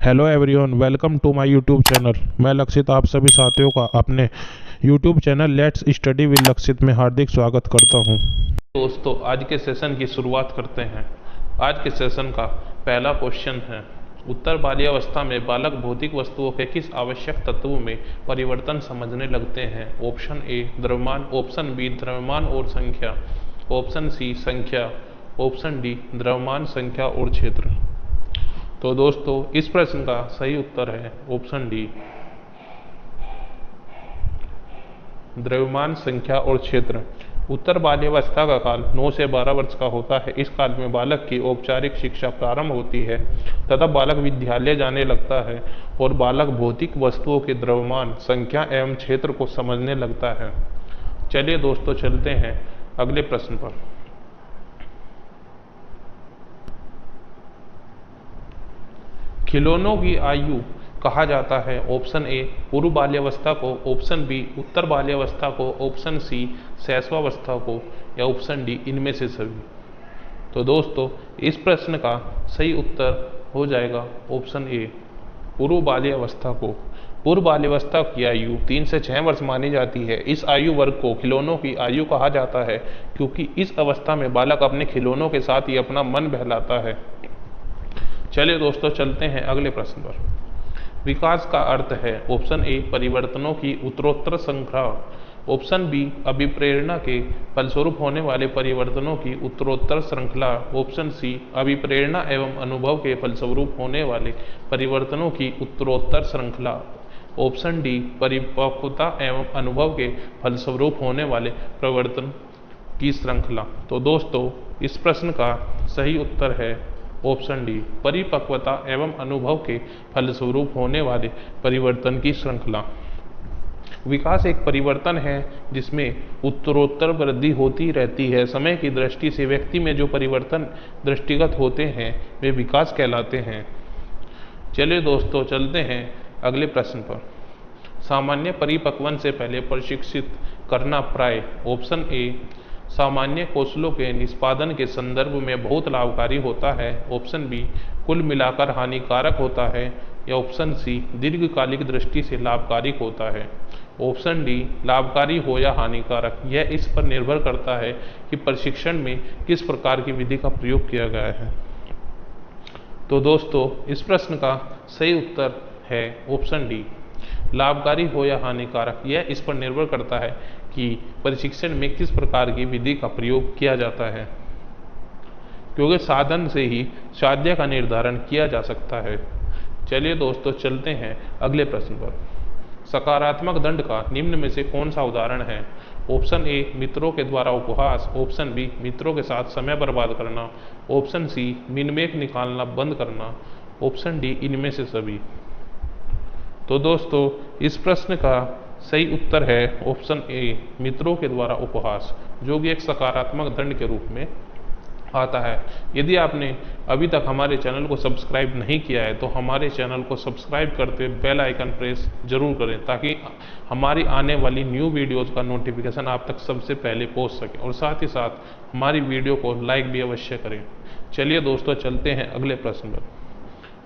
Hello everyone, welcome to my YouTube channel. मैं लक्षित आप सभी साथियों का अपने YouTube channel let's study with Lakshit में हार्दिक स्वागत करता हूं। दोस्तों, आज के सेशन की शुरुआत करते हैं। आज के सेशन का पहला क्वेश्चन है, उत्तर बाल्यावस्था में बालक भौतिक वस्तुओं के किस आवश्यक तत्वों में परिवर्तन समझने लगते हैं? ऑप्शन ए द्रव्यमान, ऑप्शन बी द्रव्यमान और संख्या, ऑप्शन सी संख्या, ऑप्शन डी द्रव्यमान, संख्या और क्षेत्र। तो दोस्तों, इस प्रश्न का सही उत्तर है ऑप्शन डी द्रव्यमान, संख्या और क्षेत्र। उत्तर बाल्यावस्था का काल 9 से 12 वर्ष का होता है। इस काल में बालक की औपचारिक शिक्षा प्रारंभ होती है तथा बालक विद्यालय जाने लगता है और बालक भौतिक वस्तुओं के द्रव्यमान, संख्या एवं क्षेत्र को समझने लगता है। चलिए दोस्तों, चलते हैं अगले प्रश्न पर। खिलौनों की आयु कहा जाता है? ऑप्शन ए पूर्व बाल्यावस्था को, ऑप्शन बी उत्तर बाल्यावस्था को, ऑप्शन सी शैशवावस्था को, या ऑप्शन डी इनमें से सभी। तो दोस्तों, इस प्रश्न का सही उत्तर हो जाएगा ऑप्शन ए पूर्व बाल्यावस्था को। पूर्व बाल्यावस्था की आयु 3 से 6 वर्ष मानी जाती है। इस आयु वर्ग को खिलौनों की आयु कहा जाता है क्योंकि इस अवस्था में बालक अपने खिलौनों के साथ ही अपना मन बहलाता है। चलिए दोस्तों, चलते हैं अगले प्रश्न पर। विकास का अर्थ है? ऑप्शन ए परिवर्तनों की उत्तरोत्तर श्रृंखला, ऑप्शन बी अभिप्रेरणा के फलस्वरूप होने वाले परिवर्तनों की उत्तरोत्तर श्रृंखला, ऑप्शन सी अभिप्रेरणा एवं अनुभव के फलस्वरूप होने वाले परिवर्तनों की उत्तरोत्तर श्रृंखला, ऑप्शन डी परिपक्वता एवं अनुभव के फलस्वरूप होने वाले परिवर्तन की श्रृंखला। तो दोस्तों, इस प्रश्न का सही उत्तर है ऑप्शन डी परिपक्वता एवं अनुभव के फलस्वरूप होने वाले परिवर्तन की श्रृंखला। विकास एक परिवर्तन है जिसमें उत्तरोत्तर वृद्धि होती रहती है। समय की दृष्टि से व्यक्ति में जो परिवर्तन दृष्टिगत होते हैं वे विकास कहलाते हैं। चलिए दोस्तों, चलते हैं अगले प्रश्न पर। सामान्य परिपक्वन से पहले प्रशिक्षित करना प्राय, ऑप्शन ए सामान्य कौशलों के निष्पादन के संदर्भ में बहुत लाभकारी होता है, ऑप्शन बी कुल मिलाकर हानिकारक होता है, या ऑप्शन सी दीर्घकालिक दृष्टि से लाभकारी होता है। ऑप्शन डी लाभकारी हो या हानिकारक, यह इस पर निर्भर करता है कि प्रशिक्षण में किस प्रकार की विधि का प्रयोग किया गया है। तो दोस्तों, इस प्रश्न का सही उत्तर है ऑप्शन डी लाभकारी हो या हानिकारक, यह इस पर निर्भर करता है कि प्रशिक्षण में किस प्रकार की विधि का प्रयोग किया जाता है, क्योंकि साधन से ही साध्य का निर्धारण किया जा सकता है। चलिए दोस्तों, चलते हैं अगले प्रश्न पर। सकारात्मक दंड का निम्न में से कौन सा उदाहरण है? ऑप्शन ए मित्रों के द्वारा उपहास, ऑप्शन बी मित्रों के साथ समय बर्बाद करना, ऑप्शन सी मिनमेक निकालना बंद करना, ऑप्शन डी इनमें से सभी। तो दोस्तों, इस प्रश्न का सही उत्तर है ऑप्शन ए मित्रों के द्वारा उपहास, जो कि एक सकारात्मक दंड के रूप में आता है। यदि आपने अभी तक हमारे चैनल को सब्सक्राइब नहीं किया है तो हमारे चैनल को सब्सक्राइब करते हुए बेल आइकन प्रेस जरूर करें ताकि हमारी आने वाली न्यू वीडियोज़ का नोटिफिकेशन आप तक सबसे पहले पहुंच सके, और साथ ही साथ हमारी वीडियो को लाइक भी अवश्य करें। चलिए दोस्तों, चलते हैं अगले प्रश्न पर।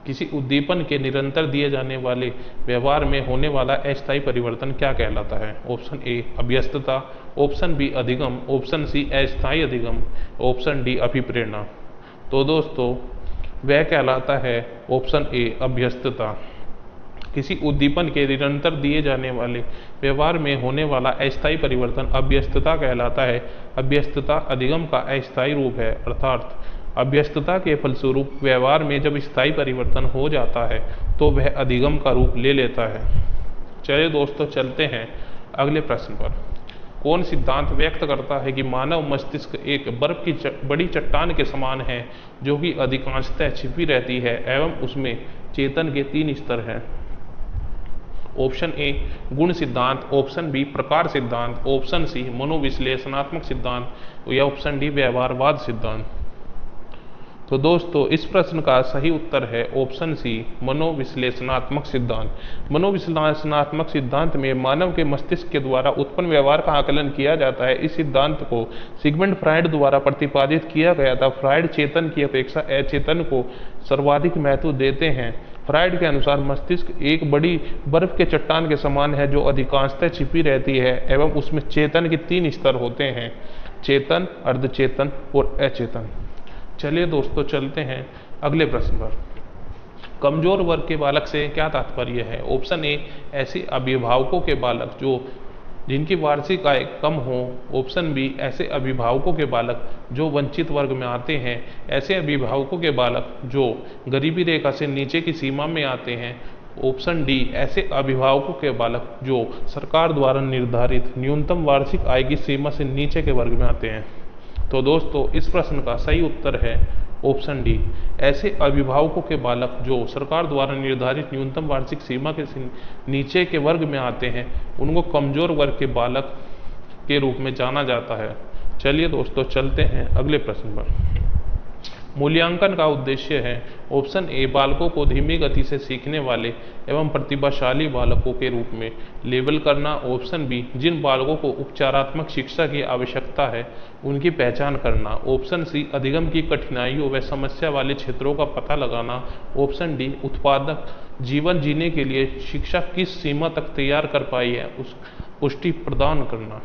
किसी उद्दीपन के निरंतर दिए जाने वाले व्यवहार में होने वाला अस्थायी परिवर्तन क्या कहलाता है? ऑप्शन ए अभ्यस्तता, ऑप्शन बी अधिगम, ऑप्शन सी अस्थायी अधिगम, ऑप्शन डी अभिप्रेरणा। तो दोस्तों, वह कहलाता है ऑप्शन ए अभ्यस्तता। किसी उद्दीपन के निरंतर दिए जाने वाले व्यवहार में होने वाला अस्थायी परिवर्तन अभ्यस्तता कहलाता है। अभ्यस्तता अधिगम का अस्थायी रूप है, अर्थात अभ्यस्तता के फलस्वरूप व्यवहार में जब स्थायी परिवर्तन हो जाता है तो वह अधिगम का रूप ले लेता है। चलिए दोस्तों, चलते हैं अगले प्रश्न पर। कौन सिद्धांत व्यक्त करता है कि मानव मस्तिष्क एक बर्फ की बड़ी चट्टान के समान है जो कि अधिकांशतः छिपी रहती है एवं उसमें चेतन के 3 स्तर हैं? ऑप्शन ए गुण सिद्धांत, ऑप्शन बी प्रकार सिद्धांत, ऑप्शन सी मनोविश्लेषणात्मक सिद्धांत, या ऑप्शन डी व्यवहारवाद सिद्धांत। तो दोस्तों, इस प्रश्न का सही उत्तर है ऑप्शन सी मनोविश्लेषणात्मक सिद्धांत। मनोविश्लेषणात्मक सिद्धांत में मानव के मस्तिष्क के द्वारा उत्पन्न व्यवहार का आकलन किया जाता है। इस सिद्धांत को सिगमंड फ्रायड द्वारा प्रतिपादित किया गया था। फ्रायड चेतन की अपेक्षा अचेतन को सर्वाधिक महत्व देते हैं फ्राइड के अनुसार मस्तिष्क एक बड़ी बर्फ के चट्टान के समान है जो अधिकांशतः छिपी रहती है एवं उसमें चेतन के 3 स्तर होते हैं, चेतन, अर्धचेतन और अचेतन। चलिए दोस्तों चलते हैं अगले प्रश्न पर। कमजोर वर्ग के बालक से क्या तात्पर्य है? ऑप्शन ए, ऐसे अभिभावकों के बालक जो जिनकी वार्षिक आय कम हो। ऑप्शन बी, ऐसे अभिभावकों के बालक जो वंचित वर्ग में आते हैं। ऐसे अभिभावकों के बालक जो गरीबी रेखा से नीचे की सीमा में आते हैं। ऑप्शन डी, ऐसे अभिभावकों के बालक जो सरकार द्वारा निर्धारित न्यूनतम वार्षिक आय की सीमा से नीचे के वर्ग में आते हैं। तो दोस्तों इस प्रश्न का सही उत्तर है ऑप्शन डी, ऐसे अभिभावकों के बालक जो सरकार द्वारा निर्धारित न्यूनतम वार्षिक सीमा के नीचे के वर्ग में आते हैं उनको कमजोर वर्ग के बालक के रूप में जाना जाता है। चलिए दोस्तों चलते हैं अगले प्रश्न पर। मूल्यांकन का उद्देश्य है। ऑप्शन ए, बालकों को धीमी गति से सीखने वाले एवं प्रतिभाशाली बालकों के रूप में लेबल करना। ऑप्शन बी, जिन बालकों को उपचारात्मक शिक्षा की आवश्यकता है उनकी पहचान करना। ऑप्शन सी, अधिगम की कठिनाइयों व समस्या वाले क्षेत्रों का पता लगाना। ऑप्शन डी, उत्पादक जीवन जीने के लिए शिक्षा किस सीमा तक तैयार कर पाई है उस पुष्टि प्रदान करना।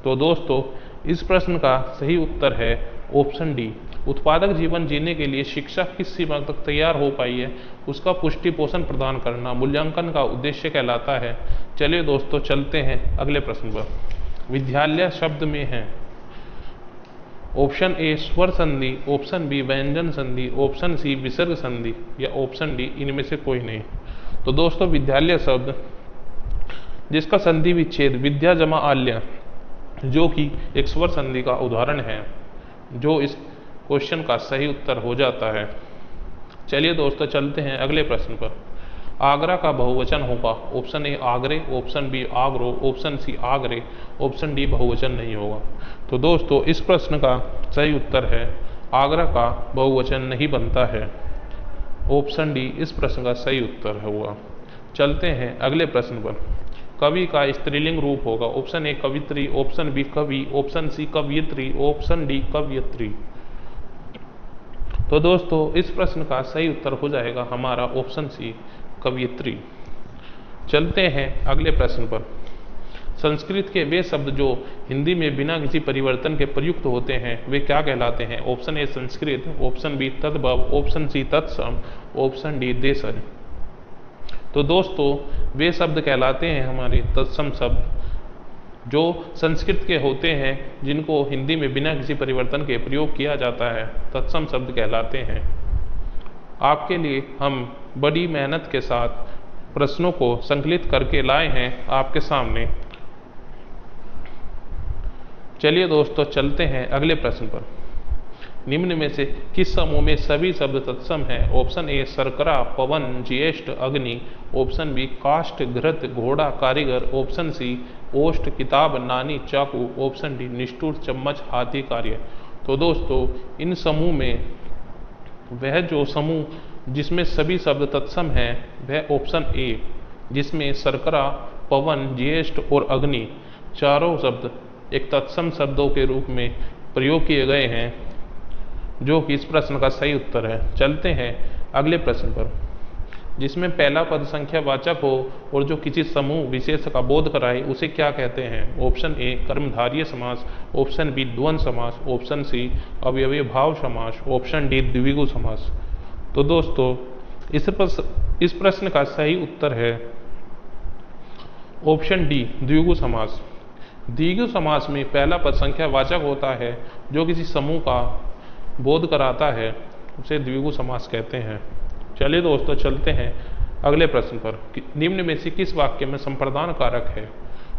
तो दोस्तों इस प्रश्न का सही उत्तर है ऑप्शन डी, उत्पादक जीवन जीने के लिए शिक्षा किस सीमा तक तैयार हो पाई है उसका पुष्टि पोषण प्रदान करना मूल्यांकन का उद्देश्य कहलाता है। चलिए दोस्तों चलते हैं अगले प्रश्न पर। विद्यालय शब्द में है। ऑप्शन ए, स्वर संधि। ऑप्शन बी, व्यंजन संधि। ऑप्शन सी, विसर्ग संधि या ऑप्शन डी इनमें से कोई नहीं। तो दोस्तों विद्यालय शब्द जिसका संधि विच्छेद विद्या जमा आल्य जो कि एक स्वर संधि का उदाहरण है, जो इस क्वेश्चन का सही उत्तर हो जाता है। चलिए दोस्तों चलते हैं अगले प्रश्न पर। आगरा का बहुवचन होगा। ऑप्शन ए, आगरे। ऑप्शन बी, आगरो। ऑप्शन सी, आगरे। ऑप्शन डी, बहुवचन नहीं होगा। तो दोस्तों इस प्रश्न का सही उत्तर है आगरा का बहुवचन नहीं बनता है। ऑप्शन डी इस प्रश्न का सही उत्तर होगा। चलते हैं अगले प्रश्न पर। कवि का स्त्रीलिंग रूप होगा। ऑप्शन ए, कवित्री। ऑप्शन बी, कवि। ऑप्शन सी, कवयित्री। ऑप्शन डी, कवयित्री। तो दोस्तों इस प्रश्न का सही उत्तर हो जाएगा हमारा ऑप्शन सी, कवयित्री। चलते हैं अगले प्रश्न पर। संस्कृत के वे शब्द जो हिंदी में बिना किसी परिवर्तन के प्रयुक्त होते हैं वे क्या कहलाते हैं? Option A, Sanskrit. Option B, तद्भव। ऑप्शन सी, तत्सम। ऑप्शन डी, देशज। तो दोस्तों वे शब्द कहलाते हैं हमारे तत्सम शब्द जो संस्कृत के होते हैं जिनको हिंदी में बिना किसी परिवर्तन के प्रयोग किया जाता है, तत्सम शब्द कहलाते हैं। आपके लिए हम बड़ी मेहनत के साथ प्रश्नों को संकलित करके लाए हैं आपके सामने। चलिए दोस्तों चलते हैं अगले प्रश्न पर। निम्न में से किस समूह में सभी शब्द तत्सम हैं? ऑप्शन ए, शर्करा, पवन, ज्येष्ठ, अग्नि। ऑप्शन बी, काष्ठ, घृत, घोड़ा, कारीगर। ऑप्शन सी, ओष्ठ, किताब, नानी, चाकू। ऑप्शन डी, निष्ठुर, चम्मच, हाथी, कार्य। तो दोस्तों इन समूह में वह जो समूह जिसमें सभी शब्द तत्सम हैं वह ऑप्शन ए, जिसमें शर्करा, पवन, ज्येष्ठ और अग्नि चारों शब्द एक तत्सम शब्दों के रूप में प्रयोग किए गए हैं, जो कि इस प्रश्न का सही उत्तर है। चलते हैं अगले प्रश्न पर। जिसमें पहला पद संख्यावाचक हो और जो किसी समूह विशेष का बोध कराए उसे क्या कहते हैं? ऑप्शन ए, कर्मधारय समास। ऑप्शन बी, द्वंद्व समास। ऑप्शन सी, अवयवी भाव समास। ऑप्शन डी, द्विगु समास। तो दोस्तों इस प्रश्न का सही उत्तर है ऑप्शन डी, द्विगु समास। द्विगु समास में पहला पद संख्यावाचक होता है जो किसी समूह का बोध कराता है, उसे द्विगु समास कहते हैं। चलिए दोस्तों चलते हैं अगले प्रश्न पर। निम्न में से किस वाक्य में संप्रदान कारक है?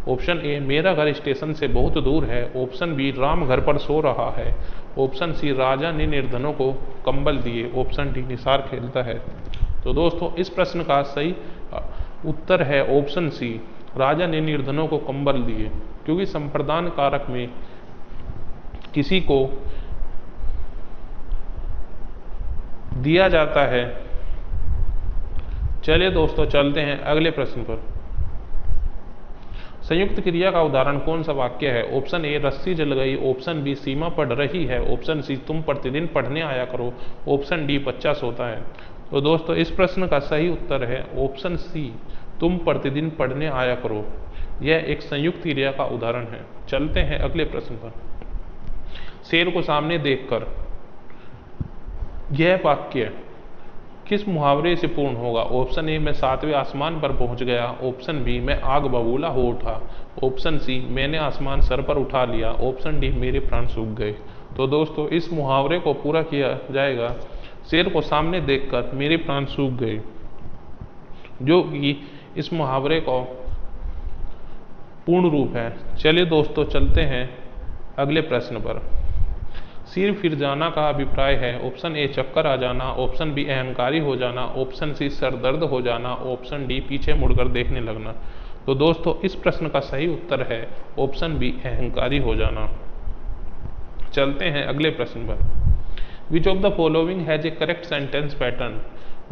ऑप्शन ए, मेरा घर स्टेशन से बहुत दूर है। ऑप्शन बी, राम घर पर सो रहा है। ऑप्शन सी, राजा ने निर्धनों को कंबल दिए। ऑप्शन डी, निसार खेलता है। तो दोस्तों इस प्रश्न का सही उत्तर है ऑप्शन सी, राजा ने निर्धनों को कंबल दिए, क्योंकि संप्रदान कारक में किसी को दिया जाता है। चलिए दोस्तों चलते हैं अगले प्रश्न पर। संयुक्त क्रिया का उदाहरण कौन सा वाक्य है? ऑप्शन ए, रस्सी जल गई। ऑप्शन बी, सीमा पढ़ रही है। ऑप्शन सी, तुम प्रतिदिन पढ़ने आया करो। ऑप्शन डी, बच्चा सोता है। तो दोस्तों इस प्रश्न का सही उत्तर है ऑप्शन सी, तुम प्रतिदिन पढ़ने आया करो। यह एक संयुक्त क्रिया का उदाहरण है। चलते हैं अगले प्रश्न पर। शेर को सामने देखकर यह वाक्य किस मुहावरे से पूर्ण होगा? ऑप्शन ए, मैं 7वें आसमान पर पहुंच गया। ऑप्शन बी, मैं आग बबूला हो उठा। ऑप्शन सी, मैंने आसमान सर पर उठा लिया। ऑप्शन डी, मेरे प्राण सूख गए। तो दोस्तों इस मुहावरे को पूरा किया जाएगा, शेर को सामने देखकर मेरे प्राण सूख गए, जो कि इस मुहावरे का पूर्ण रूप है। चलिए दोस्तों चलते हैं अगले प्रश्न पर। सिर फिर जाना का अभिप्राय है? ऑप्शन ए, चक्कर आ जाना। ऑप्शन बी, अहंकारी हो जाना। ऑप्शन सी, सर दर्द हो जाना। ऑप्शन डी, पीछे मुड़कर देखने लगना। तो दोस्तों इस प्रश्न का सही उत्तर है ऑप्शन बी, अहंकारी हो जाना। चलते हैं अगले प्रश्न पर। Which of the following has a correct sentence pattern?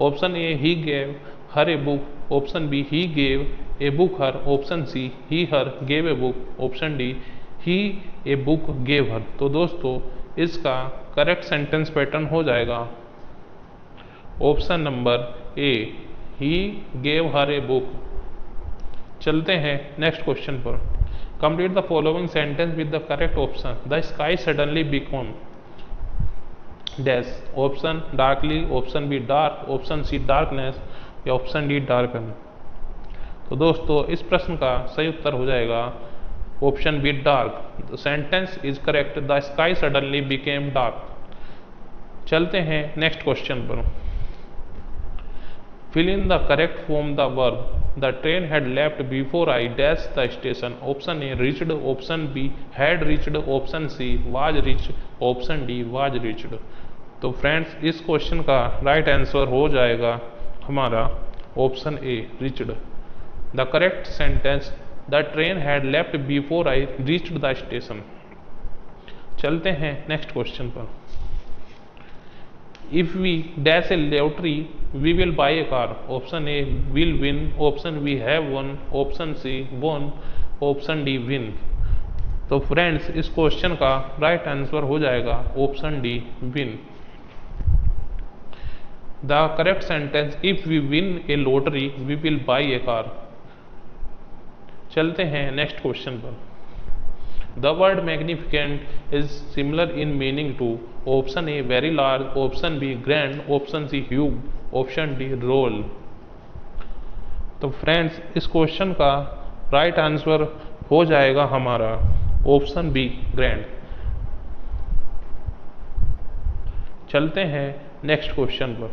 Option A, he gave her a book. Option B, he gave a book her. Option C, he her gave a book. Option D, he a book gave her. तो दोस्तों इसका correct sentence pattern हो जाएगा option number A, he gave her a book. चलते हैं next question पर। Complete the following sentence with the correct option. The sky suddenly become dash. Option darkly, option B dark, option C darkness या option D darken. तो दोस्तों इस प्रश्न का सही उत्तर हो जाएगा option B dark. The sentence is correct, the sky suddenly became dark. चलते हैं नेक्स्ट क्वेश्चन पर। Fill in the correct form the verb. The train had left before I dash the station. Option A, reached. Option B, had reached. Option C, was reached. Option D, was reached. तो friends इस question का right answer हो जाएगा हमारा option A, reached. The correct sentence, the train had left before I reached the station. चलते हैं next question पर। If we dash a lottery we will buy a car. Option A, will win. Option B, have won. Option C, won. Option D, win. तो friends इस question का right answer हो जाएगा option D, win. The correct sentence, if we win a lottery we will buy a car. चलते हैं next question पर। The word magnificent is similar in meaning to. Option A, very large. Option B, grand. Option C, huge. Option D, role. तो friends इस question का right answer हो जाएगा हमारा option B, grand. चलते हैं नेक्स्ट क्वेश्चन पर।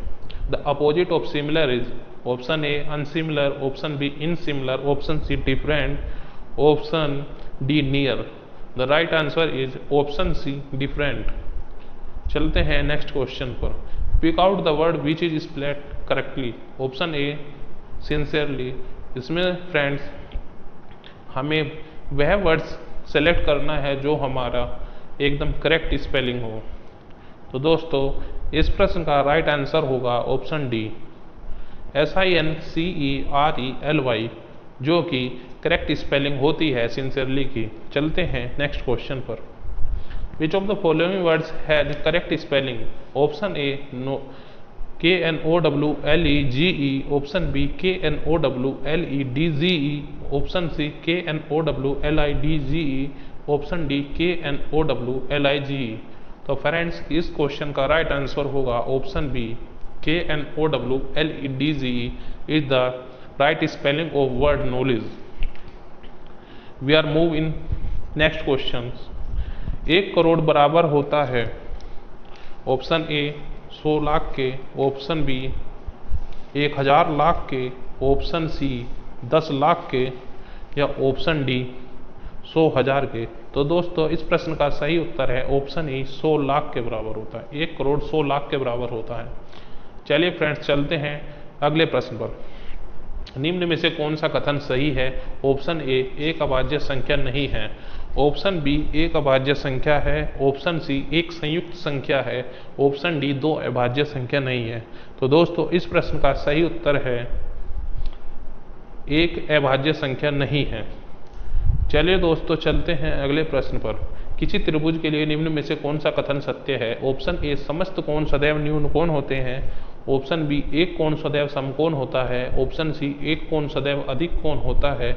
The opposite of similar is? Option A, unsimilar. Option B, insimilar. Option C, different. Option D, near. The right answer is option C, different. चलते हैं next question पर। Pick out the word which is spelled correctly. Option A, sincerely. इसमें friends हमें वह words select करना है जो हमारा एकदम करेक्ट स्पेलिंग हो। तो दोस्तों इस प्रश्न का राइट आंसर होगा ऑप्शन डी, SINCERELY, जो कि करेक्ट स्पेलिंग होती है सिंसियरली की। चलते हैं नेक्स्ट क्वेश्चन पर। Which of the following words has correct spelling? Option A, KNOWLEGE। Option B, KNOWLEDGE। Option C, KNOWLIDGE। Option D, KNOWLIGE। तो फ्रेंड्स इस क्वेश्चन का राइट आंसर होगा option B, KNOWLEDGE is the right spelling of word knowledge. We are move in next questions. 1 crore बराबर होता है option ए 100 लाख के, option B 1000 lakh के, option C 10 lakh के या ऑप्शन डी 100,000 के। तो दोस्तों इस प्रश्न का सही उत्तर है ऑप्शन ई 100 लाख के बराबर होता है। 1 करोड़ 100 लाख के बराबर होता है। चलिए फ्रेंड्स चलते हैं अगले प्रश्न पर। निम्न में से कौन सा कथन सही है? ऑप्शन ए एक अभाज्य संख्या नहीं है, ऑप्शन बी एक अभाज्य संख्या है, ऑप्शन सी एक संयुक्त संख्या है, ऑप्शन डी 2 अभाज्य संख्या नहीं है। तो दोस्तों इस प्रश्न का सही उत्तर है एक अभाज्य संख्या नहीं है। चलिए दोस्तों चलते हैं अगले प्रश्न पर। किसी त्रिभुज के लिए निम्न में से कौन सा कथन सत्य है? ऑप्शन ए समस्त कोण सदैव न्यून कोण होते हैं, ऑप्शन बी एक कोण सदैव समकोण होता है, ऑप्शन सी एक कोण सदैव अधिक कोण होता है,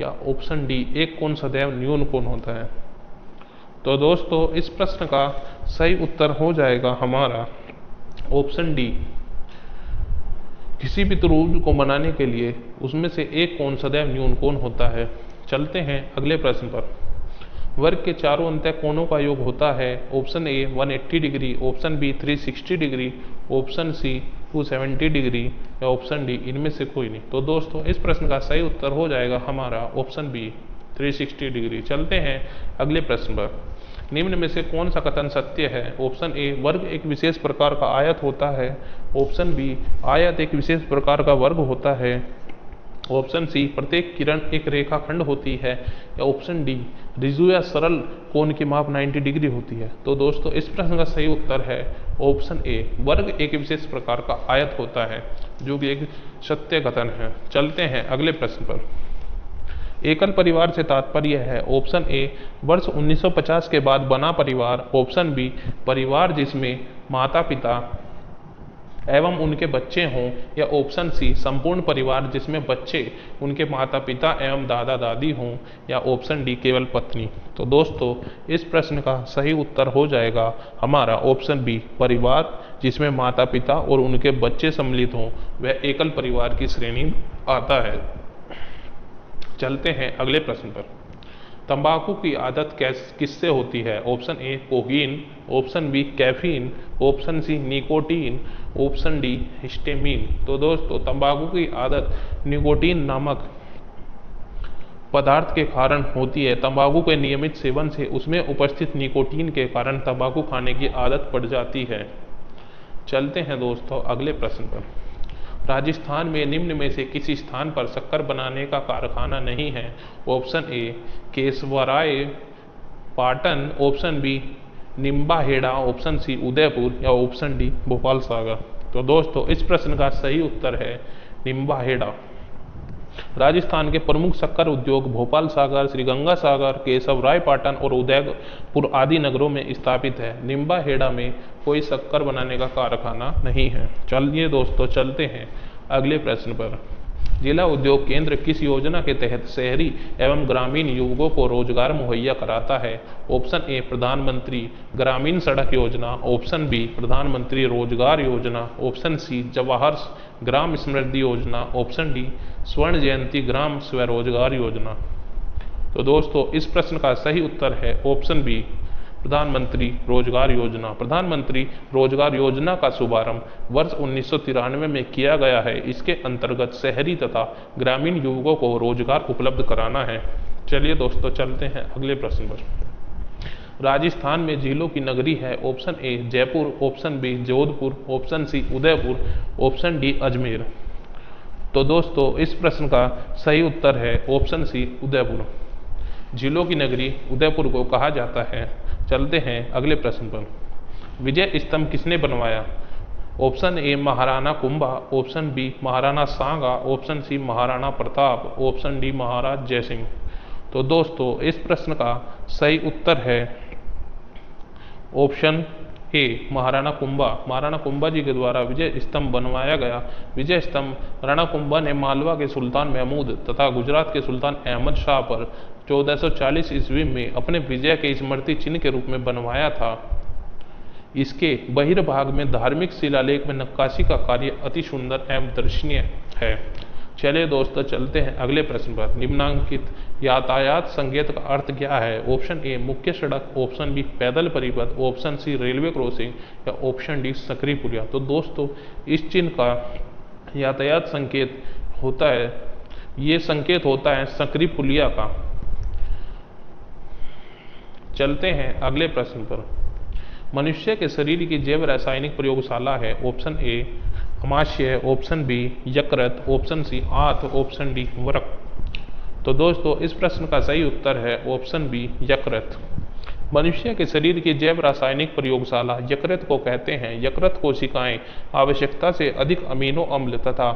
या ऑप्शन डी एक कोण सदैव न्यून कोण होता है। तो दोस्तों इस प्रश्न का सही उत्तर हो जाएगा हमारा ऑप्शन डी। किसी भी त्रिभुज को बनाने के लिए उसमें से एक कोण सदैव न्यून कोण होता है। चलते हैं अगले प्रश्न पर। वर्ग के चारों अंतः कोणों का योग होता है। Option A 180 degree, option B 360 degree, option C 270 degree, या ऑप्शन डी इनमें से कोई नहीं। तो दोस्तों इस प्रश्न का सही उत्तर हो जाएगा हमारा ऑप्शन बी 360 डिग्री। चलते हैं अगले प्रश्न पर। निम्न में से कौन सा कथन सत्य है? ऑप्शन ए वर्ग एक विशेष प्रकार का आयत होता है, ऑप्शन बी आयत एक विशेष प्रकार का वर्ग होता है, ऑप्शन सी प्रत्येक किरण एक रेखाखंड होती है, या ऑप्शन डी ऋजु या सरल कोण की माप 90 डिग्री होती है। तो दोस्तों इस प्रश्न का सही उत्तर है ऑप्शन ए वर्ग एक विशेष प्रकार का आयत होता है, जो कि एक सत्य कथन है। चलते हैं अगले प्रश्न पर। एकल परिवार से तात्पर्य है? ऑप्शन ए वर्ष 1950 के बाद बना परिवार, ऑप्शन बी परिवार जिसमें माता पिता एवं उनके बच्चे हों, या ऑप्शन सी संपूर्ण परिवार जिसमें बच्चे उनके माता पिता एवं दादा दादी हों, या ऑप्शन डी केवल पत्नी। तो दोस्तों इस प्रश्न का सही उत्तर हो जाएगा हमारा ऑप्शन बी परिवार जिसमें माता पिता और उनके बच्चे सम्मिलित हों वह एकल परिवार की श्रेणी में आता है। चलते हैं अगले प्रश्न पर। तंबाकू की आदत किससे होती है? Option A cocaine, option B caffeine, option C nicotine, option D histamine. तो दोस्तों तंबाकू की आदत निकोटीन नामक पदार्थ के कारण होती है। तंबाकू के नियमित सेवन से उसमें उपस्थित निकोटीन के कारण तंबाकू खाने की आदत पड़ जाती है। चलते हैं दोस्तों अगले प्रश्न पर। राजस्थान में निम्न में से किसी स्थान पर शक्कर बनाने का कारखाना नहीं है? Option A Keshavrai Patan, option B Nimbahera, option C Udaipur, या ऑप्शन डी भोपाल सागर। तो दोस्तों इस प्रश्न का सही उत्तर है निम्बाहेड़ा। राजस्थान के प्रमुख शक्कर उद्योग भोपाल सागर, श्रीगंगा सागर, केशवराय पाटन और उदयपुर आदि नगरों में स्थापित है। निम्बाहेड़ा में कोई शक्कर बनाने का कारखाना नहीं है। चलिए दोस्तों चलते हैं अगले प्रश्न पर। जिला उद्योग केंद्र किस योजना के तहत शहरी एवं ग्रामीण युवकों को रोजगार मुहैया कराता है? ऑप्शन ए प्रधानमंत्री ग्रामीण सड़क योजना, ऑप्शन बी प्रधानमंत्री रोजगार योजना, ऑप्शन सी जवाहर ग्राम समृद्धि योजना, ऑप्शन डी स्वर्ण जयंती ग्राम स्वरोजगार योजना। तो दोस्तों इस प्रश्न का सही उत्तर है ऑप्शन बी प्रधानमंत्री रोजगार योजना। प्रधानमंत्री रोजगार योजना का शुभारंभ वर्ष 1993 में किया गया है। इसके अंतर्गत शहरी तथा ग्रामीण युवकों को रोजगार उपलब्ध कराना है। चलिए दोस्तों चलते हैं अगले प्रश्न पर। राजस्थान में झीलों की नगरी है? Option A Jaipur, option B Jodhpur, option C Udaipur, option D Ajmer. तो दोस्तों इस प्रश्न का सही उत्तर है ऑप्शन सी उदयपुर। झीलों की नगरी उदयपुर को कहा जाता है। चलते हैं अगले प्रश्न पर। विजय स्तंभ किसने बनवाया? Option A Maharana Kumbha, option B Maharana Sanga, option C Maharana Pratap, option D Maharaj Jaisingh. तो दोस्तों इस प्रश्न का सही उत्तर है ऑप्शन ए महाराणा कुंभा। महाराणा कुंभा जी के द्वारा विजय स्तंभ बनवाया गया। विजय स्तंभ राणा कुंभा ने मालवा के सुल्तान महमूद तथा गुजरात के सुल्तान अहमद शाह पर 1440 ईस्वी में अपने विजय के स्मृति चिन्ह के रूप में बनवाया था। इसके बहिर्भाग में धार्मिक शिलालेख में नक्काशी का कार्य अति सुंदर एवं दर्शनीय है। चलिए दोस्तों चलते हैं अगले प्रश्न पर। निम्नांकित यातायात संकेत का अर्थ क्या है? ऑप्शन ए मुख्य सड़क, ऑप्शन बी पैदल परिपथ, ऑप्शन सी रेलवे क्रॉसिंग, या ऑप्शन डी सकरी पुलिया। तो दोस्तों इस चिन्ह का यातायात संकेत होता है, ये संकेत होता है सकरी पुलिया का। चलते हैं अगले प्रश्न पर। मनुष्य के शरीर की जैव रासायनिक प्रयोगशाला है? ऑप्शन ए अमाशय, ऑप्शन बी यकृत, ऑप्शन सी आंत, ऑप्शन डी वृक्क। तो दोस्तों इस प्रश्न का सही उत्तर है ऑप्शन बी यकृत। मनुष्य के शरीर की जैव रासायनिक प्रयोगशाला यकृत को कहते हैं। यकृत कोशिकाएं आवश्यकता से अधिक अमीनो अम्ल तथा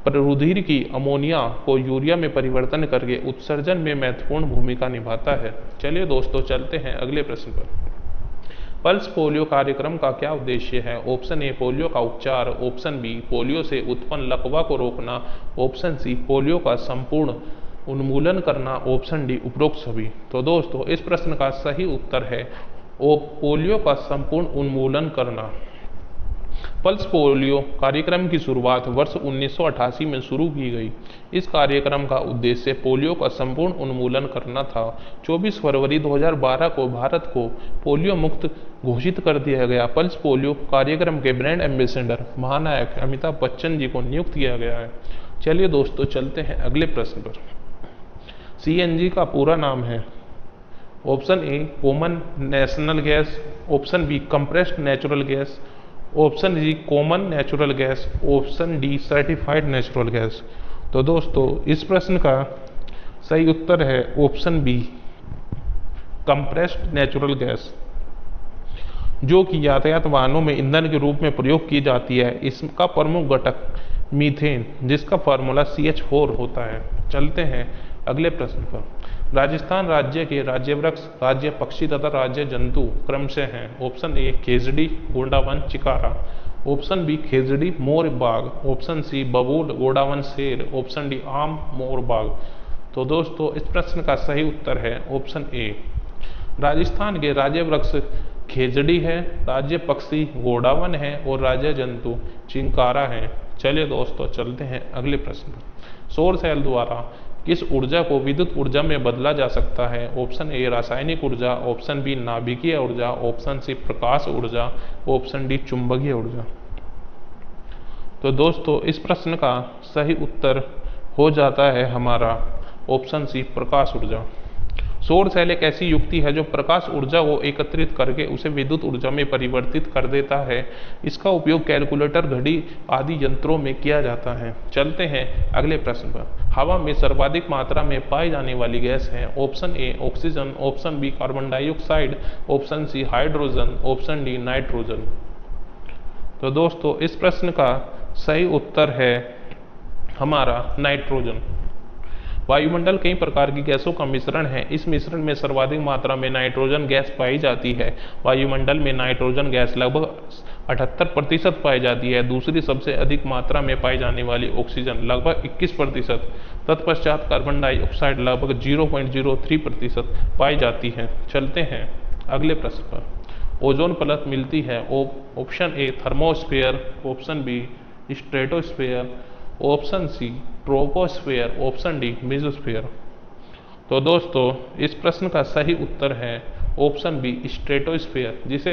रुधिर की अमोनिया को यूरिया में परिवर्तन करके उत्सर्जन में महत्वपूर्ण भूमिका निभाता है। चलिए दोस्तों चलते हैं अगले प्रश्न पर। पल्स पोलियो कार्यक्रम का क्या उद्देश्य है? ऑप्शन ए पोलियो का उपचार, ऑप्शन बी पोलियो से उत्पन्न लकवा को रोकना, ऑप्शन सी पोलियो का संपूर्ण उन्मूलन करना, ऑप्शन डी उपरोक्त सभी। तो दोस्तों इस प्रश्न का सही उत्तर है पोलियो का संपूर्ण उन्मूलन करना। पल्स पोलियो कार्यक्रम की शुरुआत वर्ष 1988 में शुरू की गई। इस कार्यक्रम का उद्देश्य पोलियो का संपूर्ण उन्मूलन करना था। 24 फरवरी 2012 को भारत को पोलियो मुक्त घोषित कर दिया गया। पल्स पोलियो कार्यक्रम के ब्रांड एम्बेसडर महानायक अमिताभ बच्चन जी को नियुक्त किया गया है। चलिए दोस्तों चलते हैं अगले प्रश्न पर। CNG का पूरा नाम है? Option A common national gas, option B compressed natural gas, option G common natural gas, option D certified natural gas. तो दोस्तों इस प्रश्न का सही उत्तर है option B compressed natural gas, जो कि यातायात वाहनों में ईंधन के रूप में प्रयोग की जाती है। इसका प्रमुख घटक मीथेन, जिसका फार्मूला CH4 होता है। चलते हैं अगले प्रश्न पर। राजस्थान राज्य के राज्य वृक्ष, राज्य पक्षी तथा राज्य जंतु क्रमशः हैं? ऑप्शन ए खेजड़ी, गोंडावन, चिकारा, ऑप्शन बी खेजड़ी, मोर बाग, ऑप्शन सी बबूल, गोंडावन, शेर, ऑप्शन डी आम, मोर बाग। तो दोस्तों इस प्रश्न का सही उत्तर है ऑप्शन ए। राजस्थान के राज्य वृक्ष खेजड़ी है, राज्य पक्षी गोंडावन है और राज्य जंतु चिंकारा है। चलिए दोस्तों चलते हैं अगले प्रश्न पर। सौर सेल द्वारा किस ऊर्जा को विद्युत ऊर्जा में बदला जा सकता है? ऑप्शन ए रासायनिक ऊर्जा, ऑप्शन बी नाभिकीय ऊर्जा, ऑप्शन सी प्रकाश ऊर्जा, ऑप्शन डी चुंबकीय ऊर्जा। तो दोस्तों इस प्रश्न का सही उत्तर हो जाता है हमारा ऑप्शन सी प्रकाश ऊर्जा। सौर सेल एक ऐसी युक्ति है जो प्रकाश ऊर्जा को एकत्रित करके उसे विद्युत ऊर्जा में परिवर्तित कर देता है। इसका उपयोग कैलकुलेटर, घड़ी आदि यंत्रों में किया जाता है। चलते हैं अगले प्रश्न पर। हवा में सर्वाधिक मात्रा में पाई जाने वाली गैस है? Option A oxygen, option B carbon dioxide, option C hydrogen, option D nitrogen. तो दोस्तों इस प्रश्न का सही उत्तर है हमारा नाइट्रोजन। वायुमंडल कई प्रकार की गैसों का मिश्रण है। इस मिश्रण में सर्वाधिक मात्रा में नाइट्रोजन गैस पाई जाती है। वायुमंडल में नाइट्रोजन गैस लगभग 78% पाई जाती है। दूसरी सबसे अधिक मात्रा में पाई जाने वाली ऑक्सीजन लगभग 21%, तत्पश्चात कार्बन डाइऑक्साइड लगभग 0.03% पाई जाती है। चलते हैं अगले प्रश्न पर। ओजोन परत मिलती है? Option A thermosphere, option B stratosphere, option C troposphere, option D mesosphere. तो दोस्तों इस प्रश्न का सही उत्तर है ऑप्शन बी स्ट्रेटोस्फीयर, जिसे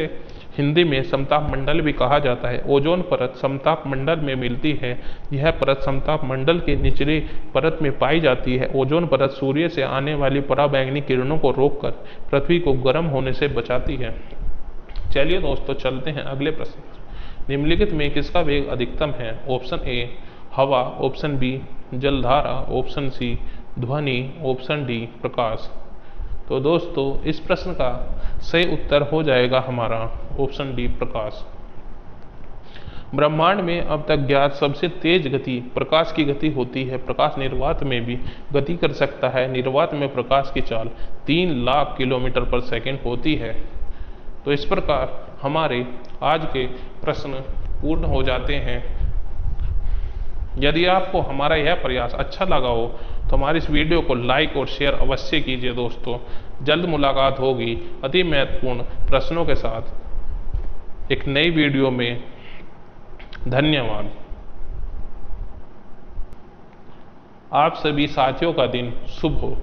हिंदी में समताप मंडल भी कहा जाता है। ओजोन परत समताप मंडल में मिलती है। यह परत समताप मंडल के निचले परत में पाई जाती है। ओजोन परत सूर्य से आने वाली पराबैंगनी किरणों को रोककर पृथ्वी को गर्म होने से बचाती है। चलिए दोस्तों चलते हैं अगले प्रश्न। निम्नलिखित में किसका वेग अधिकतम है? ऑप्शन ए हवा, ऑप्शन बी जलधारा, ऑप्शन सी ध्वनि, ऑप्शन डी प्रकाश। तो दोस्तों इस प्रश्न का सही उत्तर हो जाएगा हमारा ऑप्शन डी प्रकाश। ब्रह्मांड में अब तक ज्ञात सबसे तेज गति प्रकाश की गति होती है। प्रकाश निर्वात में भी गति कर सकता है। निर्वात में प्रकाश की चाल 3 लाख किलोमीटर पर सेकंड होती है। तो इस प्रकार हमारे आज के प्रश्न पूर्ण हो जाते हैं। यदि आपको हमारा यह प्रयास अच्छा लगा हो तो हमारी इस वीडियो को लाइक और शेयर अवश्य कीजिए। दोस्तों जल्द मुलाकात होगी अति महत्वपूर्ण प्रश्नों के साथ एक नई वीडियो में। धन्यवाद। आप सभी साथियों का दिन शुभ हो।